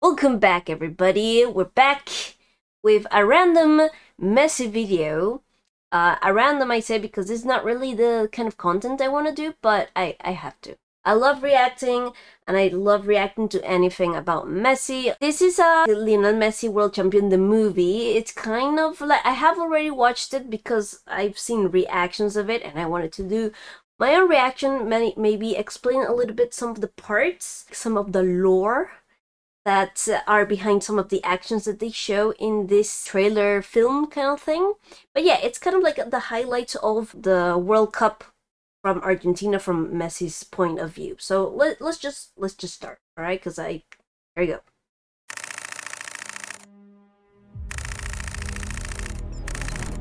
Welcome back, everybody. We're back with a random Messi video. A random, I say, because it's not really the kind of content I want to do, but I have to. I love reacting, and I love reacting to anything about Messi. This is a Lionel Messi World Champion, the movie. It's kind of like, I have already watched it because I've seen reactions of it, and I wanted to do my own reaction, maybe explain a little bit some of the parts, some of the lore that are behind some of the actions that they show in this trailer film kind of thing. But yeah, it's kind of like the highlights of the World Cup from Argentina from Messi's point of view. So let's just start, all right? Because here we go.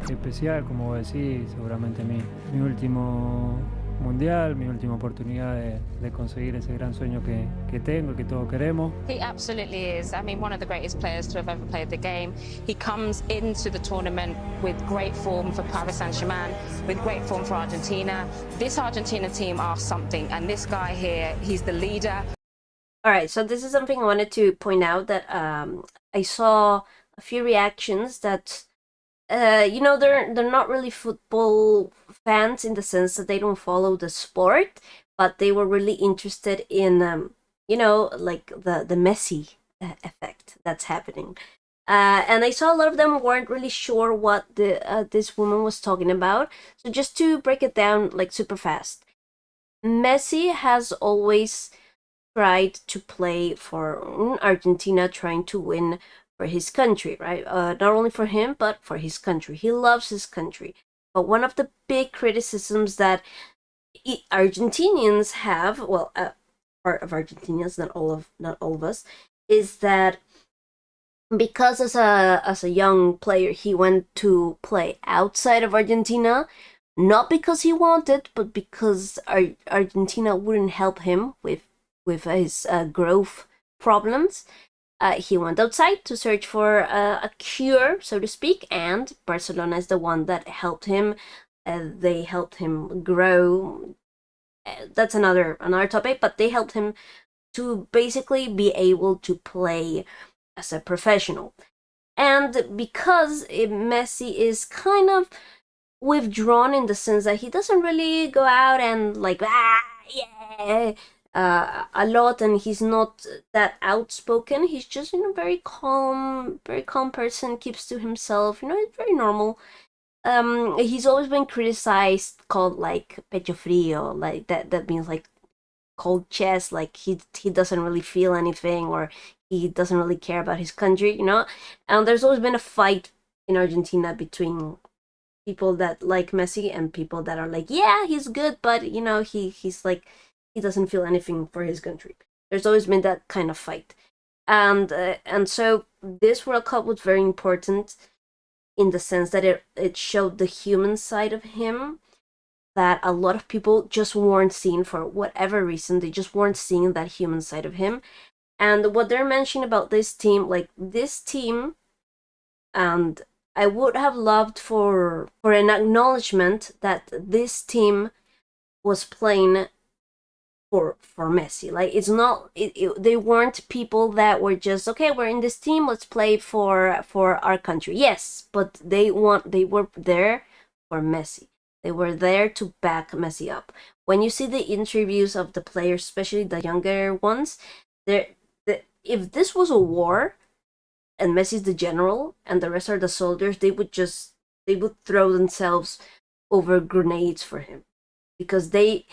Especial, como vos decís, seguramente mi último mundial, mi última oportunidad de conseguir ese gran sueño que tengo y que todos queremos. He absolutely is. I mean, one of the greatest players to have ever played the game. He comes into the tournament with great form for Paris Saint-Germain, with great form for Argentina. This Argentina team are something, and this guy here, he's the leader. All right, so this is something I wanted to point out, that I saw a few reactions that they're not really football fans in the sense that they don't follow the sport, but they were really interested in like the Messi effect that's happening. And I saw a lot of them weren't really sure what this woman was talking about. So just to break it down like super fast, Messi has always tried to play for Argentina, trying to win for his country, right? Not only for him, but for his country. He loves his country. But one of the big criticisms that Argentinians have, well, part of Argentinians, not all of us, is that because as a young player he went to play outside of Argentina, not because he wanted, but because Argentina wouldn't help him with his growth problems. He went outside to search for a cure, so to speak, and Barcelona is the one that helped him. They helped him grow. That's another topic, but they helped him to basically be able to play as a professional. And because Messi is kind of withdrawn in the sense that he doesn't really go out and like, yeah, a lot, and he's not that outspoken. He's just very calm person, keeps to himself. It's very normal. He's always been criticized, called like pecho frío, like that means like cold chest, like he doesn't really feel anything, or he doesn't really care about his country. And there's always been a fight in Argentina between people that like Messi and people that are like, yeah, he's good, but he's like, he doesn't feel anything for his country. There's always been that kind of fight. And so this World Cup was very important in the sense that it showed the human side of him that a lot of people just weren't seeing. For whatever reason, they just weren't seeing that human side of him. And what they're mentioning about this team, and I would have loved for an acknowledgement that this team was playing for Messi. Like, it's not, they weren't people that were just, okay, we're in this team, let's play for our country. Yes, but they were there for Messi. They were there to back Messi up. When you see the interviews of the players, especially the younger ones, if this was a war and Messi's the general and the rest are the soldiers, they would throw themselves over grenades for him, because they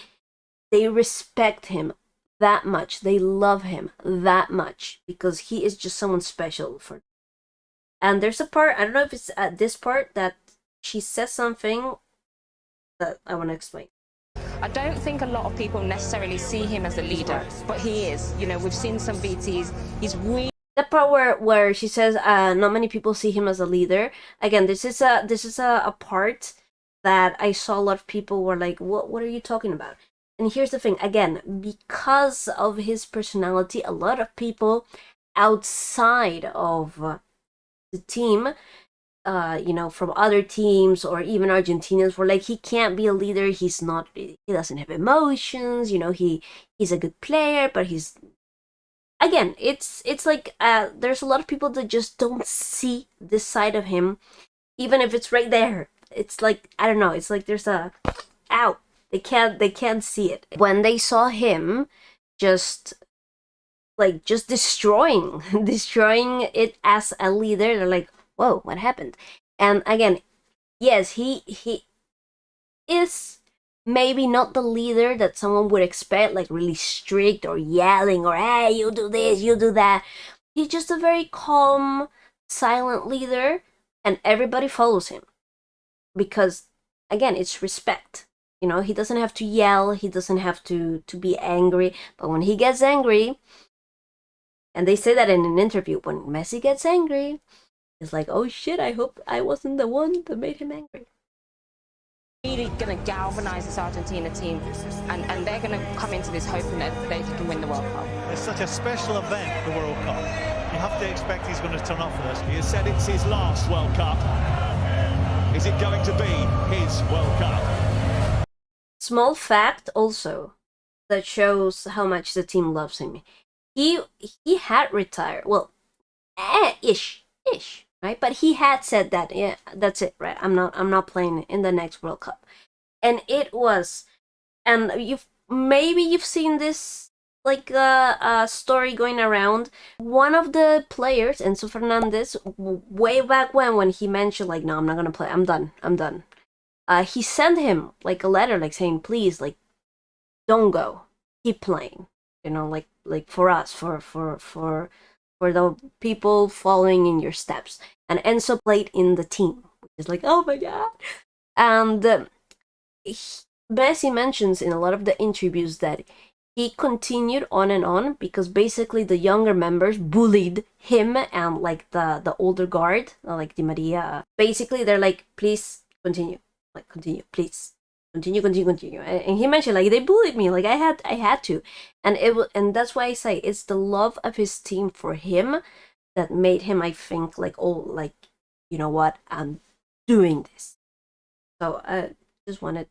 respect him that much. They love him that much because he is just someone special for them. And there's a part, I don't know if it's at this part, that she says something that I want to explain. I don't think a lot of people necessarily see him as a leader, but he is. We've seen some VTs. He's really... The part where she says not many people see him as a leader. Again, this is a part that I saw a lot of people were like, what are you talking about? And here's the thing, again, because of his personality, a lot of people outside of the team, from other teams or even Argentinians, were like, he can't be a leader, he doesn't have emotions, he's a good player, but he's again, it's like there's a lot of people that just don't see this side of him, even if it's right there. It's like, I don't know, it's like there's a out. They can't see it. When they saw him just destroying destroying it as a leader, they're like, whoa, what happened? And again, yes, he is maybe not the leader that someone would expect, like really strict or yelling or, hey, you do this, you do that. He's just a very calm, silent leader, and everybody follows him because, again, it's respect. You know, he doesn't have to yell, he doesn't have to be angry, but when he gets angry, and they say that in an interview, when Messi gets angry, it's like, oh shit, I hope I wasn't the one that made him angry. Really going to galvanise this Argentina team, and they're going to come into this hoping that they can win the World Cup. It's such a special event, the World Cup. You have to expect he's going to turn up for this. He has said it's his last World Cup. Is it going to be his World Cup? Small fact also that shows how much the team loves him. He had retired. Well, ish, right? But he had said that, yeah, that's it, right? I'm not playing in the next World Cup. And it was, and you've seen this like a story going around. One of the players, Enzo Fernandez, way back when he mentioned like, no, I'm not gonna play. I'm done. He sent him like a letter, like saying, please, like, don't go, keep playing. You know, like for us, for the people following in your steps. And Enzo played in the team, which is like, oh my god. And Messi mentions in a lot of the interviews that he continued on because basically the younger members bullied him and like the older guard, like Di Maria. Basically, they're like, please continue, please. Continue. And he mentioned like they bullied me, like I had to, and that's why I say it's the love of his team for him that made him, I think, like, oh, like, you know what, I'm doing this. So I just wanted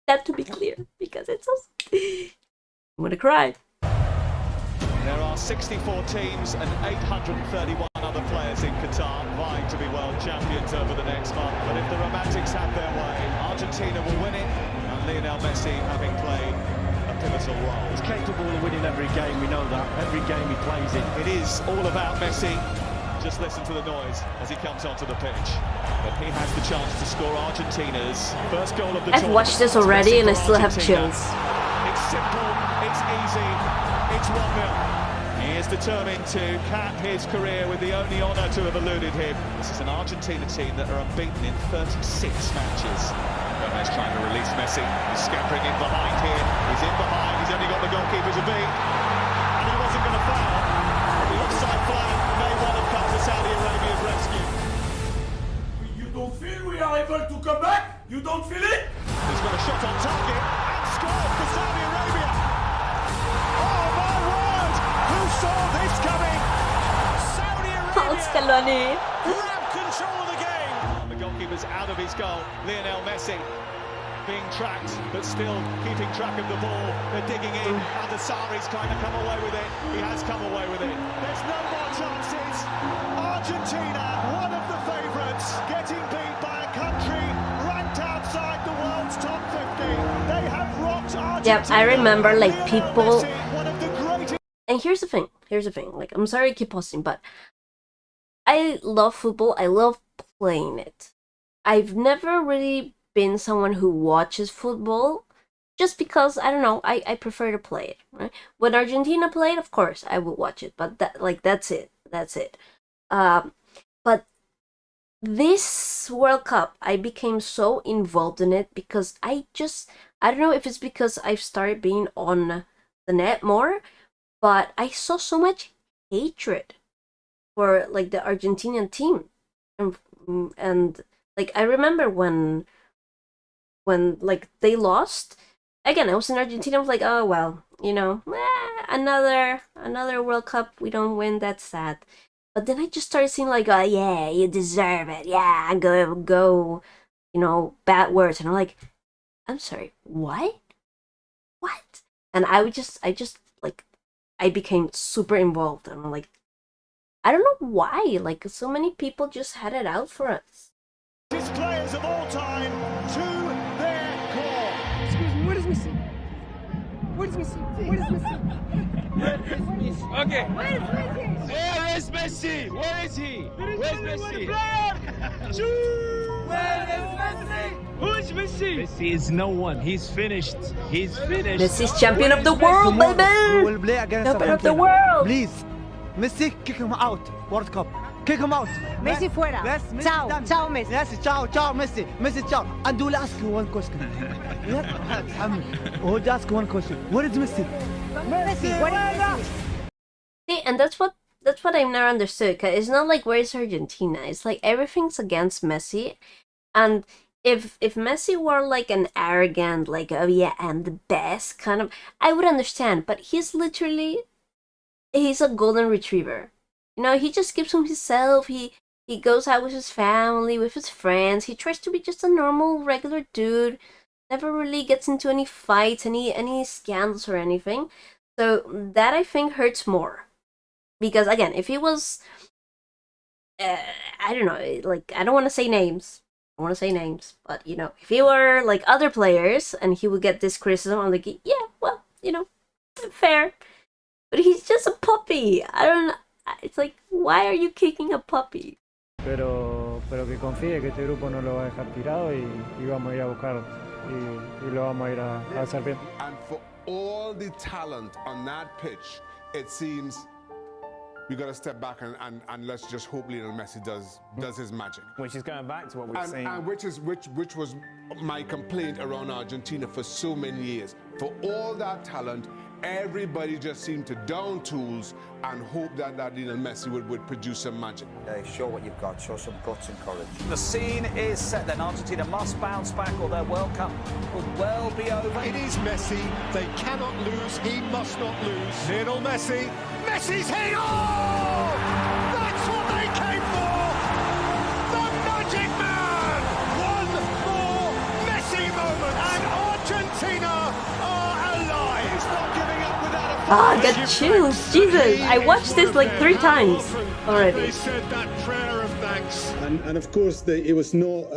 that to be clear because it's so I'm gonna cry. There are 64 teams and 831 other players in Qatar vying to be world champions over the next month. But if the Romantics have their way, Argentina will win it, and Lionel Messi having played a pivotal role. He's capable of winning every game, we know that. Every game he plays in. It is all about Messi. Just listen to the noise as he comes onto the pitch. But he has the chance to score Argentina's first goal of the tournament. I've watched this already and I still have chills. It's simple, it's easy, it's 1-0. He is determined to cap his career with the only honour to have eluded him. This is an Argentina team that are unbeaten in 36 matches. Gomez trying to release Messi. He's scampering in behind here. He's in behind. He's only got the goalkeeper to beat. And he wasn't going to foul. The offside flag may well have come to Saudi Arabia's rescue. You don't feel we are able to come back? You don't feel it? He's got a shot on target and scored for Saudi Arabia. Oh my word! Who saw this coming? Saudi Arabia grab control of the game. And the goalkeeper's out of his goal. Lionel Messi being tracked, but still keeping track of the ball. They're digging in, and the Sari's kind of come away with it. He has come away with it. There's no more chances. Argentina, one of the favourites, getting beat by a country ranked outside the world's top 50. They have rocked Argentina. Yep, I remember like people. Messi, one of the greatest. And here's the thing. Like, I'm sorry I keep posting, but I love football. I love playing it. I've never really been someone who watches football just because, I don't know, I prefer to play it, right? When Argentina played, of course, I would watch it, but that's it. But this World Cup, I became so involved in it because I don't know if it's because I've started being on the net more, but I saw so much hatred for like the Argentinian team, and like I remember when like they lost again. I was in Argentina. I was like, oh well, you know, another World Cup we don't win. That's sad. But then I just started seeing like, oh yeah, you deserve it. Yeah, go, you know, bad words, and I'm like, I'm sorry, what? And I just like, I became super involved. And I'm like, I don't know why. Like, so many people just had it out for us. Greatest players of all time to their core. Excuse me, where is Messi? Where is Messi? Where is Messi? Okay. Where is Messi? Where is Messi? Where is he? Where's Messi? Where is Messi? Who is Messi? Messi is no one. He's finished. He's finished. Messi's champion of the world, baby! We will play against Champion of the Argentina. world! Please, Messi, kick him out. World Cup. Kick him out. Messi fuera. Yes, Messi Ciao, done. ciao Messi. Yes, ciao, ciao, Messi. Messi, ciao. And we'll ask you one question. Yes, we'll ask one question. Where is Messi? Messi, where is Messi? See, and that's what I've never understood. Cause it's not like where's Argentina. It's like everything's against Messi, and if Messi were like an arrogant, like, oh yeah, I'm the best kind of, I would understand. But he's a golden retriever. You know, he just keeps him himself. He goes out with his family, with his friends. He tries to be just a normal, regular dude. Never really gets into any fights, any scandals or anything. So that I think hurts more. Because again, if he was, I don't know, like, I don't want to say names. I want to say names, but you know, if he were like other players and he would get this criticism, I'm like, yeah, well, you know, fair. But he's just a puppy. I don't know. It's like, why are you kicking a puppy? Pero que confíe que este grupo no lo va a dejar tirado y vamos a ir a buscar y lo vamos a ir a hacer bien. And for all the talent on that pitch, it seems we got to step back and let's just hope Lionel Messi does his magic. Which is going back to what we've seen. And which was my complaint around Argentina for so many years. For all that talent, everybody just seemed to down tools and hope that Lionel Messi would produce some magic. Show what you've got, show some guts and courage. The scene is set then. Argentina must bounce back or their World Cup will well be over. It is Messi. They cannot lose. He must not lose. Lionel Messi. Messi's hit! Oh! That's what they came for! The Magic Man! One more Messi moment and Argentina are alive! He's not giving up without a Ah, I got chills. Jesus, I watched this like 3 times already. They said that prayer of thanks. And of course, it was not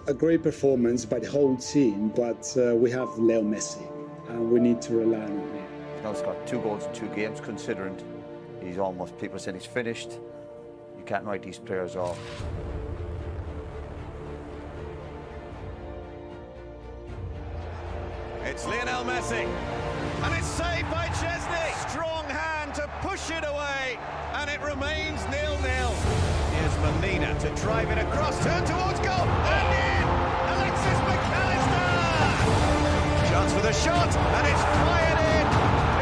a great performance by the whole team, but we have Leo Messi, and we need to rely on him. Now he's got 2 goals in 2 games, considering he's almost, people saying he's finished. You can't write these players off. It's Lionel Messi, and it's saved by Chesney. Strong hand to push it away, and it remains 0-0. Here's Molina to drive it across, turn towards goal, and in! Alexis McAllister! Chance for the shot, and it's fired in!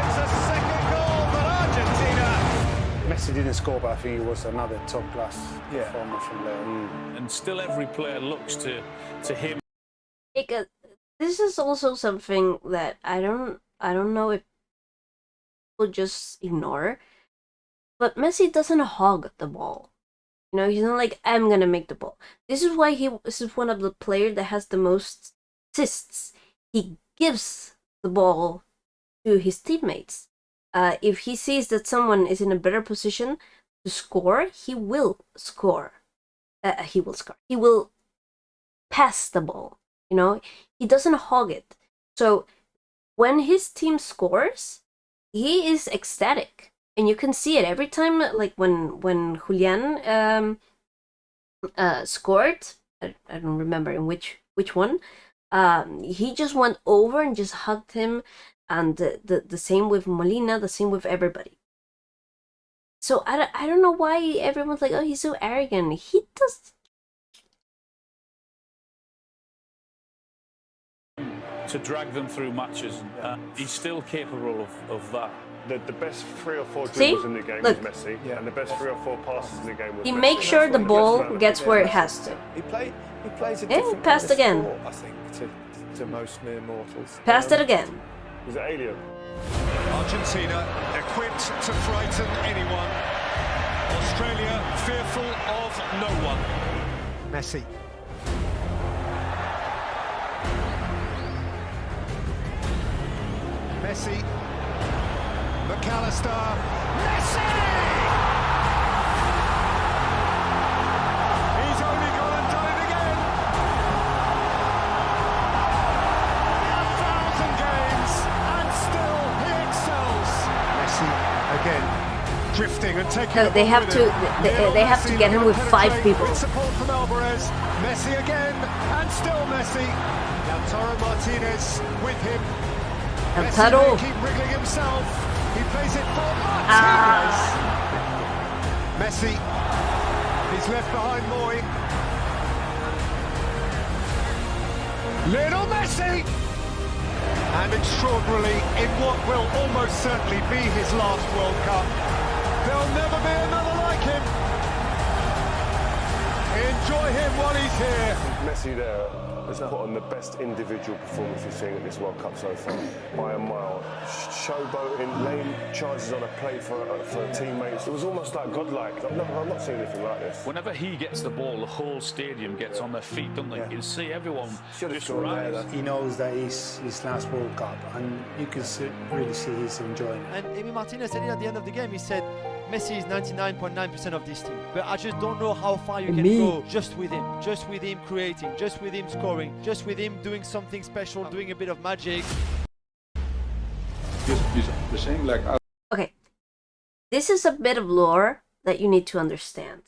It's a second goal for Argentina! Messi didn't score, but I think it was another top-class performance from Leo. And still every player looks to him. This is also something that I don't know if people just ignore, but Messi doesn't hog the ball. You know, he's not like, I'm gonna make the ball. This is one of the players that has the most assists. He gives the ball to his teammates. If he sees that someone is in a better position to score, he will score. He will pass the ball. You know, he doesn't hog it. So when his team scores, he is ecstatic, and you can see it every time. Like when Julian scored, I don't remember in which one. He just went over and just hugged him, and the same with Molina, the same with everybody. So I don't know why everyone's like, oh, he's so arrogant. He does. To drag them through matches. He's still capable of that. The best 3 or 4 See? dribbles in the game Look. was Messi, and the best 3 or 4 passes in the game was He Messi. makes sure the ball gets where it has to. He plays a Yeah, different passed kind of again. sport, I think, to most mere mortals. Passed it again. He's an alien. Argentina equipped to frighten anyone. Australia fearful of no one. Messi. Messi. McAllister, Messi! He's only gone and done it again. 1,000 games, and still he excels. Messi again, drifting and taking. So they have to. They have to get him with 5 people. With support from Alvarez, Messi again, and still Messi. Now Toro Martinez with him. Messi may keep wriggling himself. He plays it for Martinez. Messi. He's left behind Moy. Lionel Messi. And extraordinarily, in what will almost certainly be his last World Cup, there'll never be another like him. Enjoy him while he's here. Messi there has put on the best individual performance we've seen at this World Cup so far, by a mile. Showboating, laying charges on a plate for teammates. It was almost like godlike. I've not seen anything like this. Whenever he gets the ball, the whole stadium gets on their feet, don't they? You can see everyone just rise. He knows that it's his last World Cup, and you can really see he's enjoying it. And Emi Martinez said it at the end of the game. He said, Messi is 99.9% of this team, but I just don't know how far you can go just with him creating, just with him scoring, just with him doing something special, doing a bit of magic. He's the same like us. Okay, this is a bit of lore that you need to understand.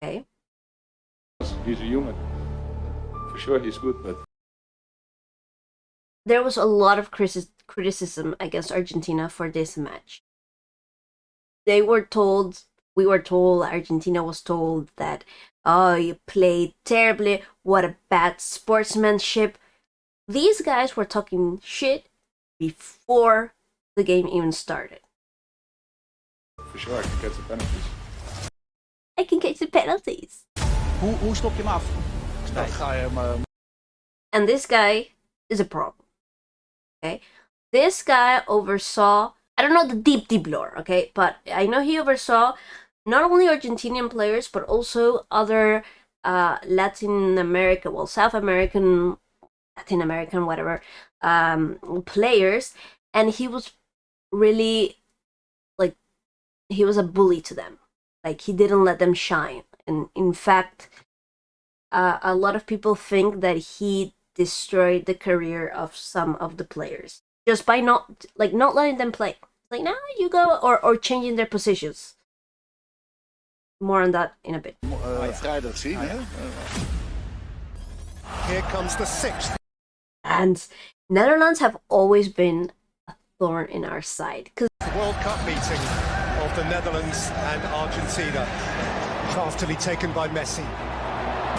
Okay. He's a human. For sure, he's good, but there was a lot of criticism against Argentina for this match. We were told, Argentina was told that, oh, you played terribly, what a bad sportsmanship. These guys were talking shit before the game even started. for sure I can catch the penalties. I can catch the penalties. Hoe stop je hem af? Dan ga je hem... And this guy is a problem. Okay? This guy oversaw, I don't know the deep lore, okay? But I know he oversaw not only Argentinian players, but also other Latin American, well, South American, Latin American, whatever, players. And he was really, like, he was a bully to them. Like, he didn't let them shine. And in fact, a lot of people think that he destroyed the career of some of the players just by not letting them play. Like, now you go, or changing their positions. More on that in a bit. Here comes the sixth. And Netherlands have always been a thorn in our side. World Cup meeting of the Netherlands and Argentina. Craftily taken by Messi.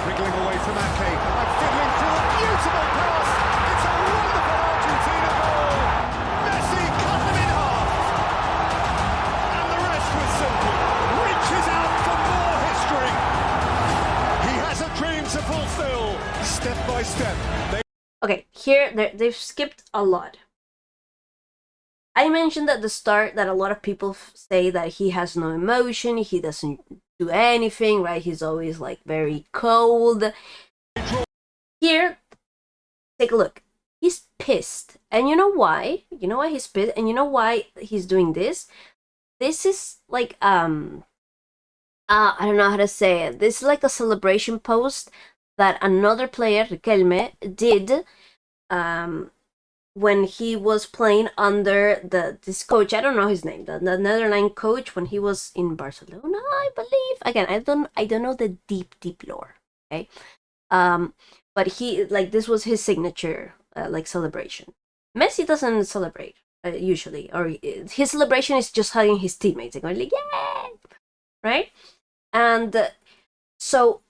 Wriggling away from Ake and fiddling through a beautiful pass. It's a wonderful Argentina goal. Messi cut them in half. And the rest was simple. Reaches out for more history. He has a dream to fulfill. Step by step. Okay, here they've skipped a lot. I mentioned at the start that a lot of people say that he has no emotion, he doesn't do anything, right? He's always like very cold. Here, take a look. He's pissed. And you know why? You know why he's pissed? And you know why he's doing this? This is like, I don't know how to say it. This is like a celebration post that another player, Riquelme, did when he was playing under this coach. I don't know his name, the Netherlands coach, when he was in Barcelona, I believe. Again, I don't know the deep lore. Okay, but he, like, this was his signature like celebration. Messi doesn't celebrate usually, or his celebration is just hugging his teammates and going like, yeah, right? And so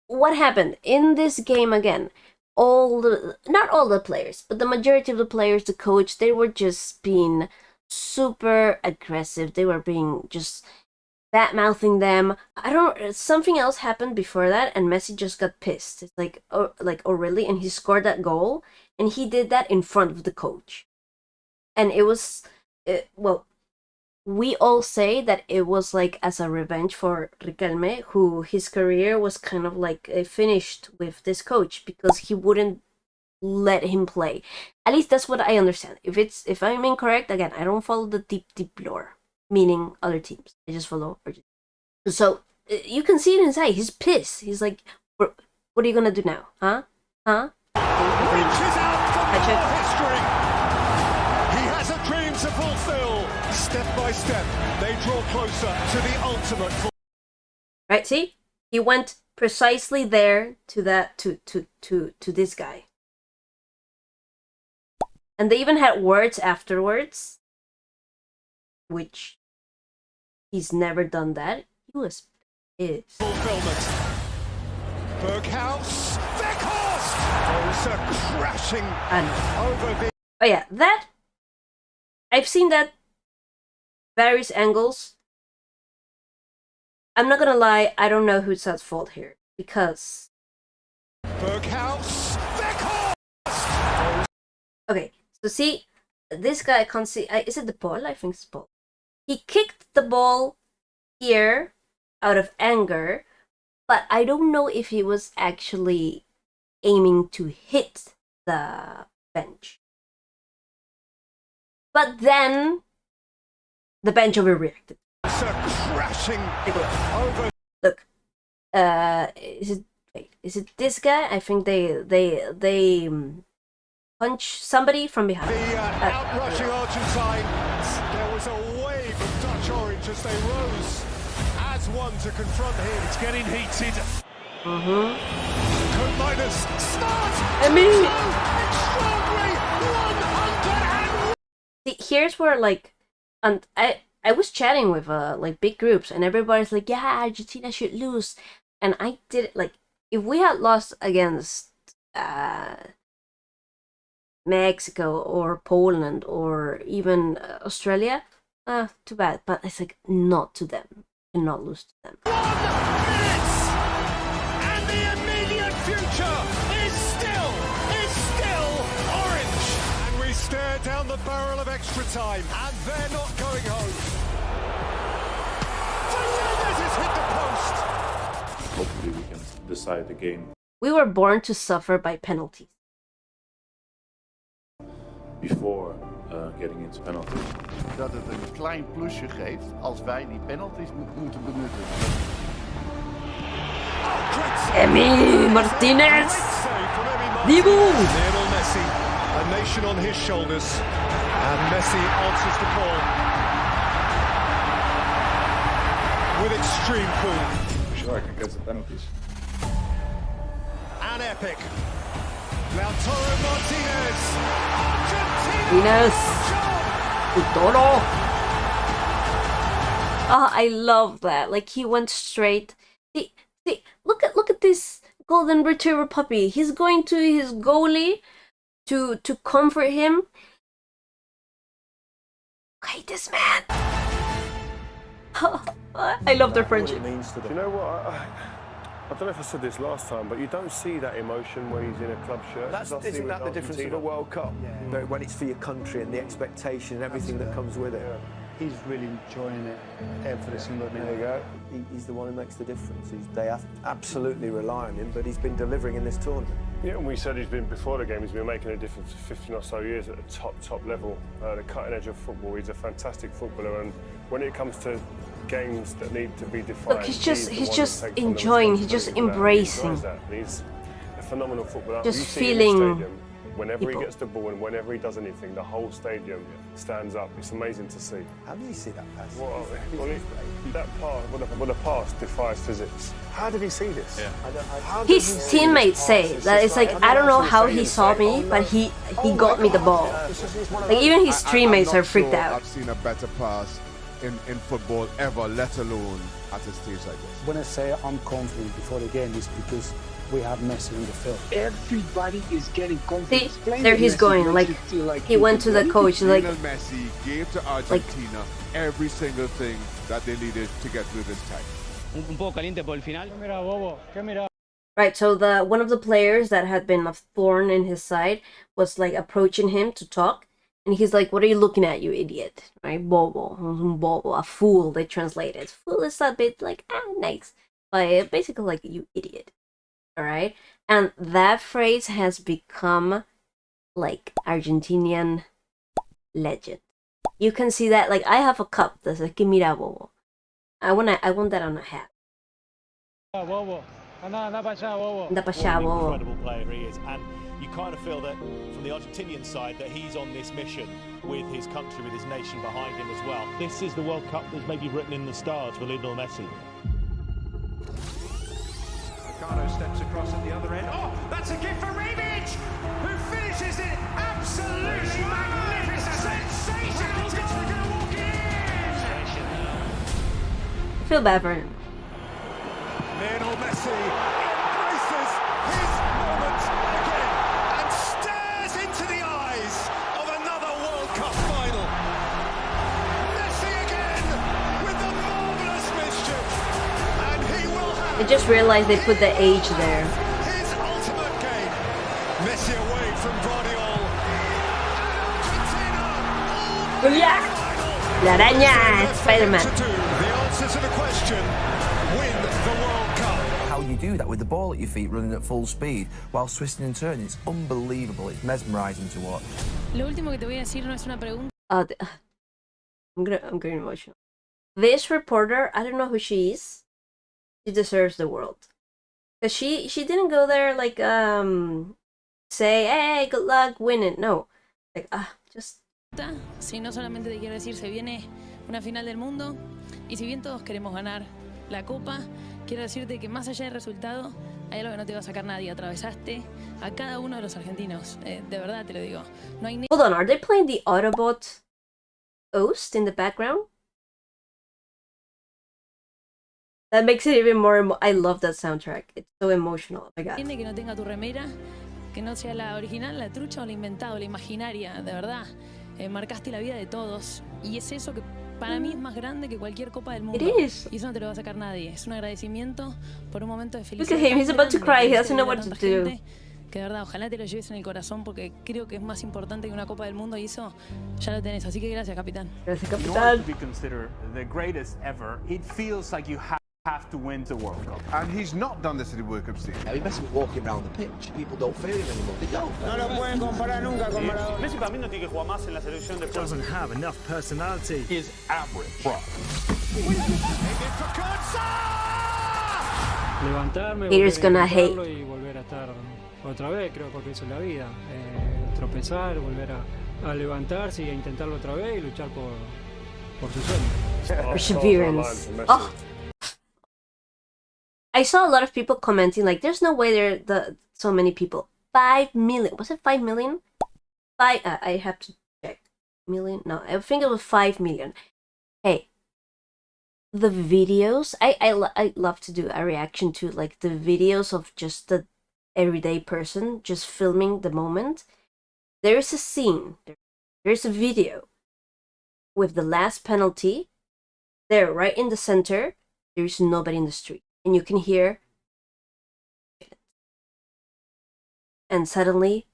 what happened in this game again? Not all the players, but the majority of the players, the coach, they were just being super aggressive. They were being just bad-mouthing them. Something else happened before that, and Messi just got pissed. It's like, oh really? And he scored that goal, and he did that in front of the coach. And it was, well, we all say that it was like as a revenge for Riquelme, who his career was kind of like finished with this coach because he wouldn't let him play. At least that's what I understand. If I'm incorrect, again, I don't follow the deep lore, meaning other teams. I just follow Argentina. So you can see it in his eye. He's pissed. He's like, what are you gonna do now? Huh? Reaches out for more history. He has a dream to fulfill. Step by step, they draw closer to the ultimate. Right? See, he went precisely there to this guy, and they even had words afterwards, which he's never done that. He was pissed. Fulfillment. Berghaus. Weghorst. Also crashing over the. Oh yeah, that I've seen that various angles. I'm not gonna lie, I don't know who's at fault here because Berghaus. Weghorst. Okay, so see, this guy I can't see. Is it the ball? I think it's the ball. He kicked the ball here out of anger, but I don't know if he was actually aiming to hit the bench. But then the bench overreacted. Crashing over. Look, is it this guy? I think they punch somebody from behind. The outrushing Argentines. There was a wave of Dutch orange as they rose as one to confront him. It's getting heated. Code minus start. Extraordinary 100. See, here's where and I was chatting with like big groups, and everybody's like, yeah, Argentina should lose, and I did it. Like, if we had lost against Mexico or Poland or even Australia, too bad. But it's like, not to them. And not lose to them. 1 minute! And the immediate future is still orange. And we stare down the barrel of extra time, and they're not going home. Fernandez has hit the post. Hopefully we can decide the game. We were born to suffer by penalties. Before getting into penalties. Dat het een klein plusje geeft als wij die penalties moeten benutten. Emi Martinez! Dibu! Lionel Messi, a nation on his shoulders. And Messi answers the call with extreme cool. For sure I can get the penalties. An epic. Lautaro Martinez. Martinez. Utoro. Oh, I love that. Like, he went straight. See, look at this golden retriever puppy. He's going to his goalie to comfort him. I hate this man. I love their friendship. Do you know what? I don't know if I said this last time, but you don't see that emotion when he's in a club shirt. Isn't that the difference of a World Cup? Yeah. When it's for your country and the expectation and everything that comes with it. Yeah. He's really enjoying it every single minute. There you go. He's the one who makes the difference. They absolutely rely on him, but he's been delivering in this tournament. Yeah, and we said he's been, before the game, he's been making a difference for 15 or so years at the top level, the cutting edge of football. He's a fantastic footballer, and when it comes to games that need to be defined, look, he's just enjoying, he's just embracing. He's a phenomenal footballer. Just feeling. Whenever he gets the ball and whenever he does anything, the whole stadium stands up. It's amazing to see. How did he see that pass? Well, that pass, what a pass defies physics. How did he see this? Yeah. His teammates say that it's like, I don't know how he saw me, but he got me the ball. Like, even his teammates are freaked out. I've seen a better pass in football ever, let alone at a stage like this. When I say I'm confident before the game, it's because we have Messi in the field. Everybody is getting confident. See, there he's going. Like, he went to the coach. Like, Messi gave to Argentina every single thing that they needed to get through this time. Un poco caliente por el final. Mira, bobo. Mira. Right, so one of the players that had been a thorn in his side was like approaching him to talk, and he's like, "What are you looking at, you idiot?" Right, bobo, bobo, a fool. They translate it. Fool is a bit like nice, but basically like you idiot. All right, and that phrase has become like Argentinian legend. You can see that, like, I have a cup that's like, que mira, bobo. I want that on a hat. Bobo. Anda para allá, Bobo. Anda para allá, What an bobo. incredible player he is, and you kind of feel that from the Argentinian side that he's on this mission with his country, with his nation behind him as well. This is the World Cup that's maybe written in the stars for Lionel Messi. Ricardo steps across at the other end. Oh, that's a gift for Rebic, who finishes it absolutely magnificent. Sensational goal. Going to walk in. I feel bad for him. Lionel Messi embraces his moment again and stares into the eyes of another World Cup final. Messi again with the marvellous mischief, and he will have I just realized they put the age there. his ultimate game. Messi away from Guardiola. Julia! La araña! Spider-Man. The answer to the question: win the World Cup. How you do that with the ball at your feet running at full speed while twisting and turning, it's unbelievable. It's mesmerizing to watch. Lo último que te voy a decir no es una pregunta. I'm getting emotional. This reporter, I don't know who she is. She deserves the world. Cause she didn't go there like say, hey, good luck, win it. No, like just. Si no solamente te quiero decir, se viene una final del mundo y si bien todos queremos ganar la copa, quiero decirte que más allá del resultado hay algo que no te va a sacar nadie. Atravesaste a cada uno de los argentinos, de verdad te lo digo. No hay ni... Hold on, are they playing the Autobot Oast in the background? That makes it even more. I love that soundtrack. It's so emotional. Oh my god. Entiende que no tenga tu remera, que no sea la original, la trucha o la inventada o la imaginaria, de verdad. Marcaste la vida de todos y es eso que para mí es más grande que cualquier copa del mundo. It is. Y eso no te lo va a sacar nadie. Es un agradecimiento por un momento de felicidad. Look at him, he's about to cry. He doesn't know what to do. Que de verdad, ojalá te lo lleves en el corazón porque creo que es más importante que una copa del mundo y eso ya lo tenés. Así que gracias, capitán. Gracias, In order to be considered the greatest ever, it feels like you have to win the World Cup. And he's not done this at the World Cup stage. I mean, Messi was walking around the pitch. People don't feel him anymore. They don't. No lo pueden comparar nunca con Maradona. Messi para mí no tiene que jugar más en la selección de Doesn't have enough personality. Is average. Bro. Levantarme, Haters volver a gonna hate. intentarlo y volver a estar otra vez, creo porque eso es la vida. Tropezar, volver a levantarse y a intentarlo otra vez y luchar por su sueño. Perseverance. Oh. I saw a lot of people commenting like, "There's no way there so many people." 5 million. Was it 5 million? I have to check. Million? No, I think it was 5 million. Hey, the videos. I love to do a reaction to like the videos of just the everyday person just filming the moment. There is a scene. There's a video with the last penalty. There, right in the center. There is nobody in the street. And you can hear, and suddenly,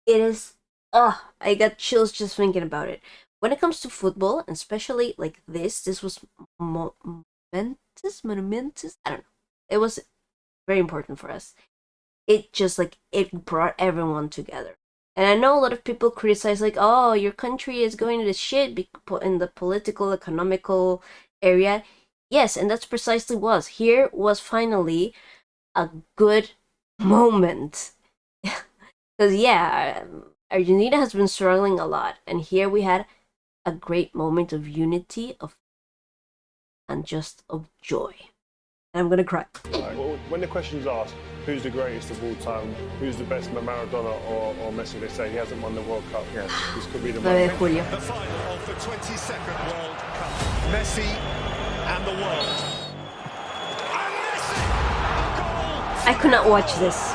it is, I got chills just thinking about it. When it comes to football, and especially like this was momentous, I don't know. It was very important for us. It just like, it brought everyone together. And I know a lot of people criticize like, oh, your country is going to shit in the political, economical area. Yes, and that's precisely was. Here was finally a good moment. Because, yeah, Argentina has been struggling a lot. And here we had a great moment of unity and just of joy. And I'm going to cry. Well, when the question's asked, who's the greatest of all time, who's the best, Maradona or Messi, they say he hasn't won the World Cup. Yeah, this could be the moment. The final of the 22nd World Cup. Messi and the world. And Messi! A goal I could not watch this.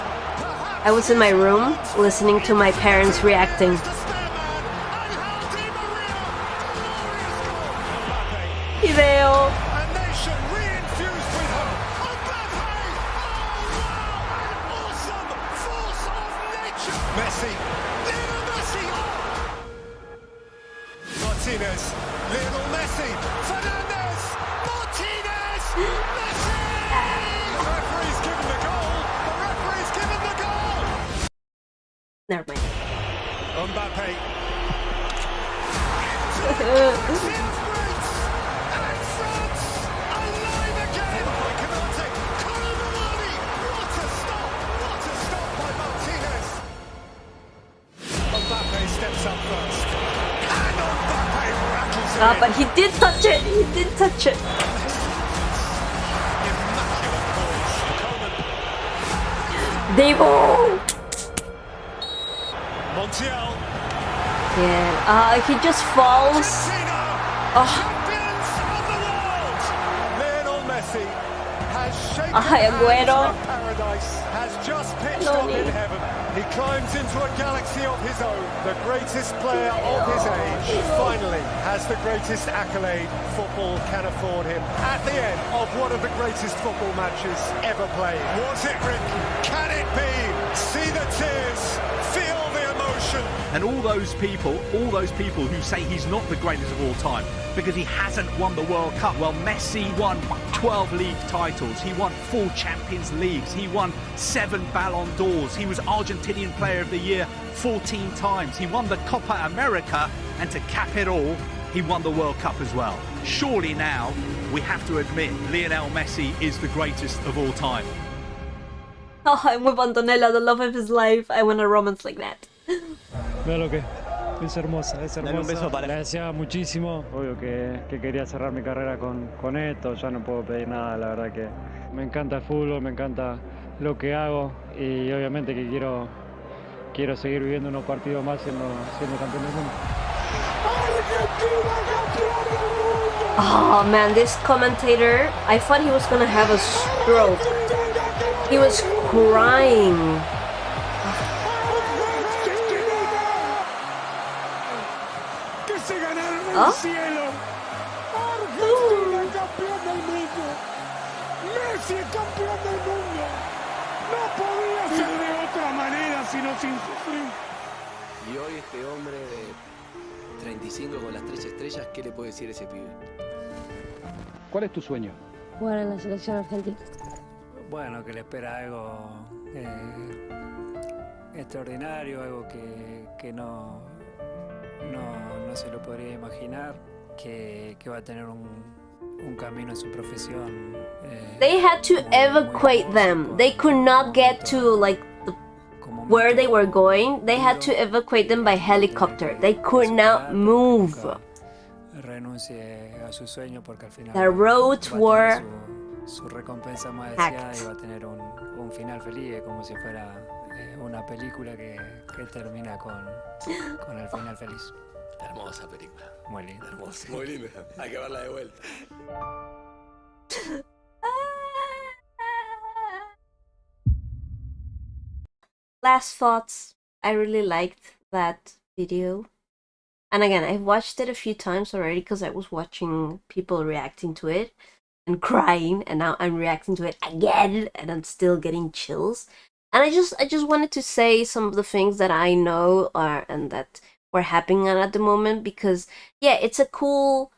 I was in my room listening to my parents reacting. Video. Messi, Lionel Messi, Martinez, Lionel Messi, Fernandez, Martinez, Messi! The referee's given the goal, the referee's given the goal! Never mind. Mbappe. Steps up first. And Mbappe rattles it. But he did touch it. He did touch it. Devo. Montiel. Yeah. He just falls. Champions of the world. Lionel Messi has shaken Aguero. paradise. Has just pitched up in heaven. He climbs into a galaxy of his own. The greatest player of his age finally has the greatest accolade football can afford him. At the end of one of the greatest football matches ever played. Was it, Rick? Can it be? See the tears. Feel the emotion. And all those people who say he's not the greatest of all time because he hasn't won the World Cup. Well, Messi won 12 league titles. He won 4 Champions Leagues. He won 7 Ballon d'Ors. He was Argentinian Player of the Year 14 times. He won the Copa America, and to cap it all, he won the World Cup as well. Surely now we have to admit Lionel Messi is the greatest of all time. Oh, I'm with Antonella, the love of his life. I want a romance like that. Veo lo que es hermosa, Dale un beso para- La deseaba muchísimo. Obvio que quería cerrar mi carrera con esto. Ya no puedo pedir nada, la verdad que me encanta el fútbol, me encanta lo que hago y obviamente que quiero seguir viviendo unos partidos más siendo campeón del mundo. Oh man, this commentator, I thought he was gonna have a stroke. He was crying. Que se ganaron el ¿Ah? cielo. Argentina campeón del mundo. Messi campeón del mundo. No podía ser de otra manera sino sin sufrir. Y hoy este hombre de 35 con las 3 estrellas, ¿qué le puede decir ese pibe? ¿Cuál es tu sueño? Jugar en la selección argentina. Bueno, que le espera algo extraordinario, algo que no se lo podría imaginar, que va a tener un camino en su profesión. They had to evacuate them. They could not get to like where they were going. They had to evacuate them by helicopter. They could not move. Renuncie a su sueño porque al final The roads were su recompensa más deseada y va a tener un final feliz, como si fuera una película que termina con el final feliz. Hermosa película. Muy linda. Hermosa. Muy linda. Hay que verla de vuelta. Last thoughts. I really liked that video. And again, I've watched it a few times already because I was watching people reacting to it and crying, and now I'm reacting to it again and I'm still getting chills. And I just wanted to say some of the things that I know are and that were happening at the moment, because yeah, it's a cool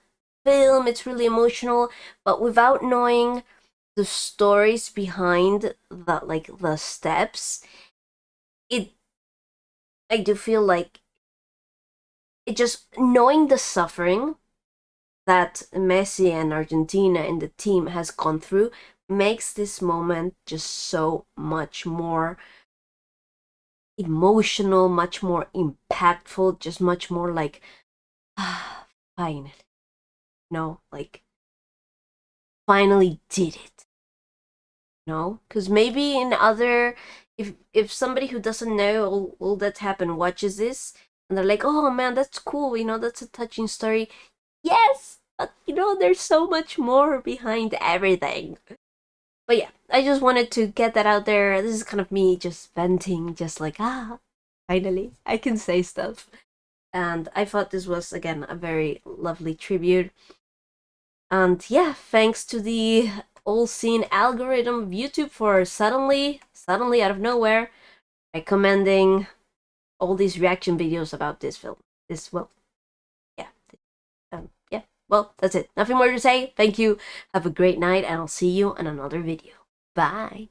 film, it's really emotional, but without knowing the stories behind the steps, I do feel like it just knowing the suffering that Messi and Argentina and the team has gone through makes this moment just so much more emotional, much more impactful, just much more like finally, like finally did it. Because maybe in other, if somebody who doesn't know all that happened watches this and they're like, oh man, that's cool, that's a touching story. Yes, but there's so much more behind everything. But yeah, I just wanted to get that out there. This is kind of me just venting, just like, finally, I can say stuff. And I thought this was, again, a very lovely tribute. And yeah, thanks to the all-seeing algorithm of YouTube for suddenly out of nowhere, recommending all these reaction videos about this film. Well, that's it. Nothing more to say. Thank you. Have a great night, and I'll see you in another video. Bye.